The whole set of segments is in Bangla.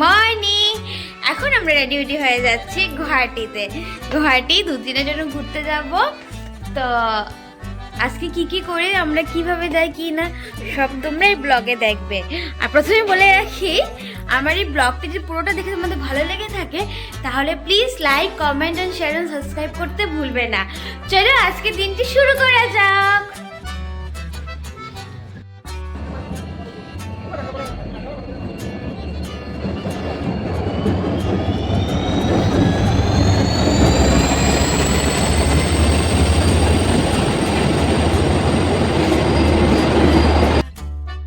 মর্নিং। এখন আমরা রেডি হয়ে যাচ্ছি গুয়াহাটিতে। গুয়াহাটি দুদিনের জন্য ঘুরতে যাব। তো আজকে কি করে আমরা কিভাবে যাই কি না সব তোমরা এই ব্লগে দেখবে। আর প্রথমে বলে রাখি, আমার এই ব্লগটি যদি পুরোটা দেখে তোমাদের ভালো লেগে থাকে তাহলে please like, comment and share and subscribe করতে ভুলবে না। চলো আজকে দিনটি শুরু করা যাক।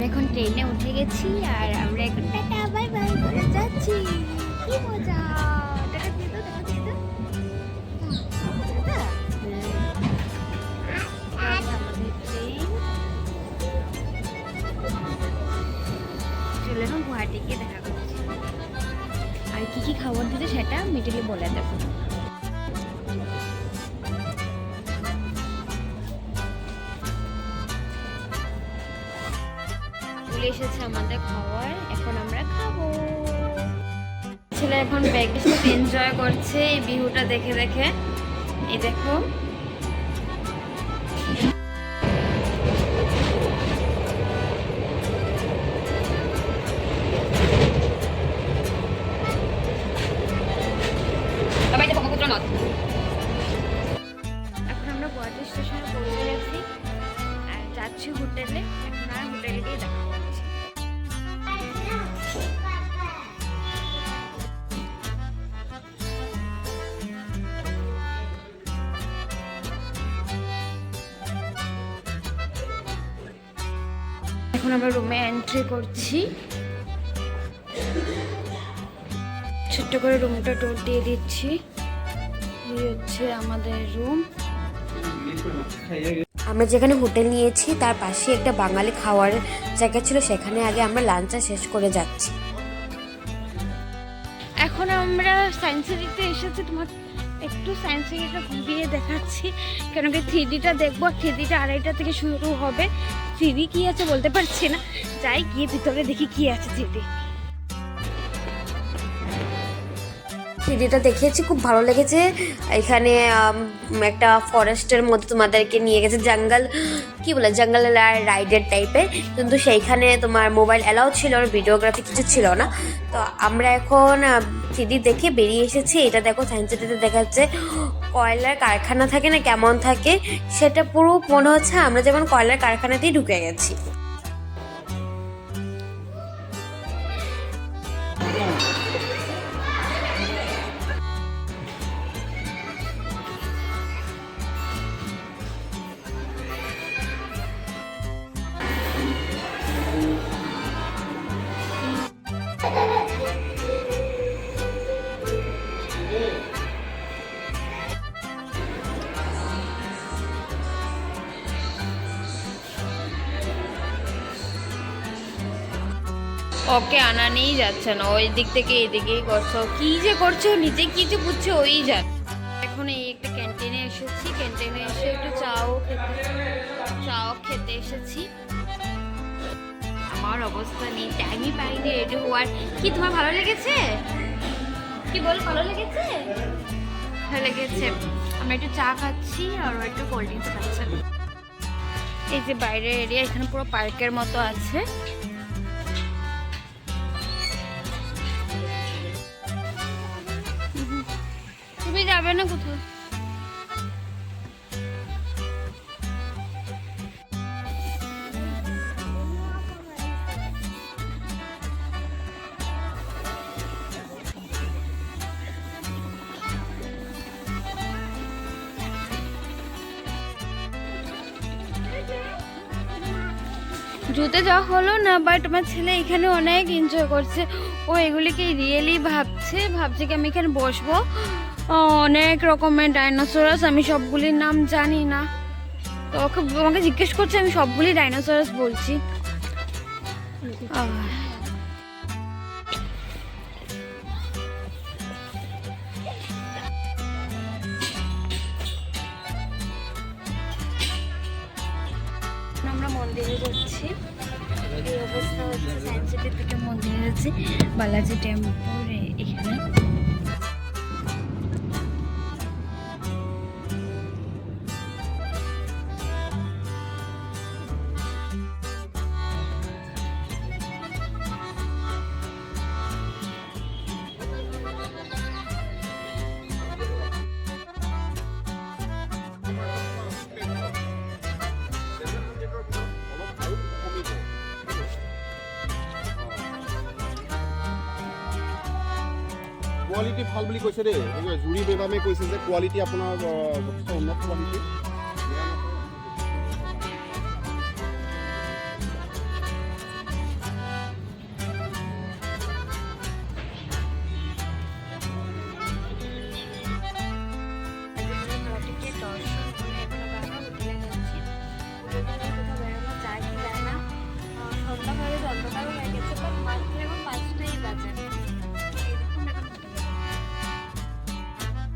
এখন ট্রেনে উঠে গেছি আর আমরা এখন টাটা বাই বাই করে যাচ্ছি। কি মজা! টাটা দিয়ে দাও, টাটা দিয়ে দাও। আমাদের ট্রেন চলে এখন গুয়াহাটি গিয়ে দেখা করছি। আর কি খাবার দিতে সেটা মিডিলে বলে দেবো। এসেছে আমাদের খাবার, এখন আমরা খাবো। ছেলে এখন ব্যাগের সাথে এনজয় করছে এই বিহুটা দেখে দেখে। এই দেখো এখন আমরা গুয়াহাটি স্টেশনে পৌঁছে গেছি আর যাচ্ছি হোটেলে। এখন আর হোটেলে গিয়ে দেখা করছি। এখন আমরা রুমে এন্ট্রি করছি। ছোট্ট করে রুমটা টোর দিয়ে দিচ্ছি। এই হচ্ছে আমাদের রুম। আমরা যেখানে হোটেল নিয়েছি তার পাশে একটা বাঙালি খাওয়ার জায়গা ছিল, সেখানে আগে আমরা লাঞ্চটা শেষ করে যাচ্ছি। এখন আমরা সায়েন্স সিটিতে এসেছি। তোমার একটু সায়েন্স সিটিটা ঘুরিয়ে দেখাচ্ছি, কেন কি 3Dটা দেখবো। 3Dটা 2:30 থেকে শুরু হবে। 3D কি আছে বলতে পারছি না, যাই গিয়ে ভিতরে দেখি কি আছে 3D। থ্রিডিটা দেখিয়েছি, খুব ভালো লেগেছে। এখানে একটা ফরেস্টের মধ্যে তোমাদেরকে নিয়ে গেছে, জঙ্গল কি বলে জঙ্গল রাইডের টাইপের, কিন্তু সেইখানে তোমার মোবাইল অ্যালাউ ছিল আর ভিডিওগ্রাফি কিছু ছিল না। তো আমরা এখন 3D দেখে বেরিয়ে এসেছি। এটা দেখো সায়েন্স সিটিতে দেখা যাচ্ছে কয়লার কারখানা থাকে না, কেমন থাকে সেটা পুরো মনে হচ্ছে আমরা যেমন কয়লার কারখানাতেই ঢুকে গেছি। ওকে আনা নিয়েই যাচ্ছে না, ওই দিক থেকে এই দিকেই করছো। কি যে করছো নিজে কি যে বুঝছো ওই যান। এখন এই একটা ক্যান্টিনে এসেছি। ক্যান্টিনে এসে একটু চাও খেতে এসেছি। আমার অবস্থা নেই, টাইমই পাইনি রেডি হওয়ার। কি তোমার ভালো লেগেছে? কি বল, ভালো লেগেছে? ভালো লেগেছে। আমরা একটু চা খাচ্ছি আর একটু কোল্ড ড্রিঙ্কস খাচ্ছি। এই যে বাইরের এরিয়া, এখানে পুরো পার্কের মতো আছে। তুমি যাবে না কোথাও? জুতে যাওয়া হলো না, বাট আমার ছেলে এখানে অনেক এনজয় করছে। ও এগুলিকে রিয়েলি ভাবছে কি আমি এখানে বসবো। অনেক রকমের ডাইনোসরাস, আমি সবগুলির নাম জানি না। তো আমাকে জিজ্ঞেস করছে, আমি সবগুলি ডাইনোসরাস বলছি। আমরা মন্দিরে যাচ্ছি। এই অবস্থা হচ্ছে সায়েন্স সিটির থেকে মন্দিরে যাচ্ছি বালাজি টেম্পল এখানে। কোৱালিটি ভাল বুলি কৈছে দেই, জুৰি বেদামে কৈছে যে কোৱালিটি আপোনাৰ যথেষ্ট উন্নত কোৱালিটি।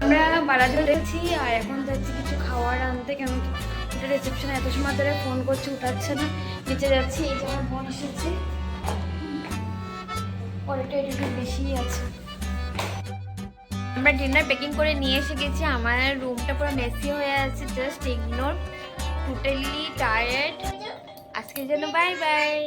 আমরা বালাজি দেখছি আর এখন যাচ্ছি কিছু খাওয়ার আনতে, কেন কি ওটা রিসেপশনে এত সময় ধরে ফোন করছে উঠাচ্ছে না, নিচে যাচ্ছি। এই যে আমার বোন এসেছে, পরেরটা একটু বেশিই আছে। আমরা ডিনার প্যাকিং করে নিয়ে এসে গেছি, আমার রুমটা পুরো মেসি হয়ে আছে, জাস্ট ইগনোর, টোটালি টায়ার্ড। আজকের জন্য বাই বাই।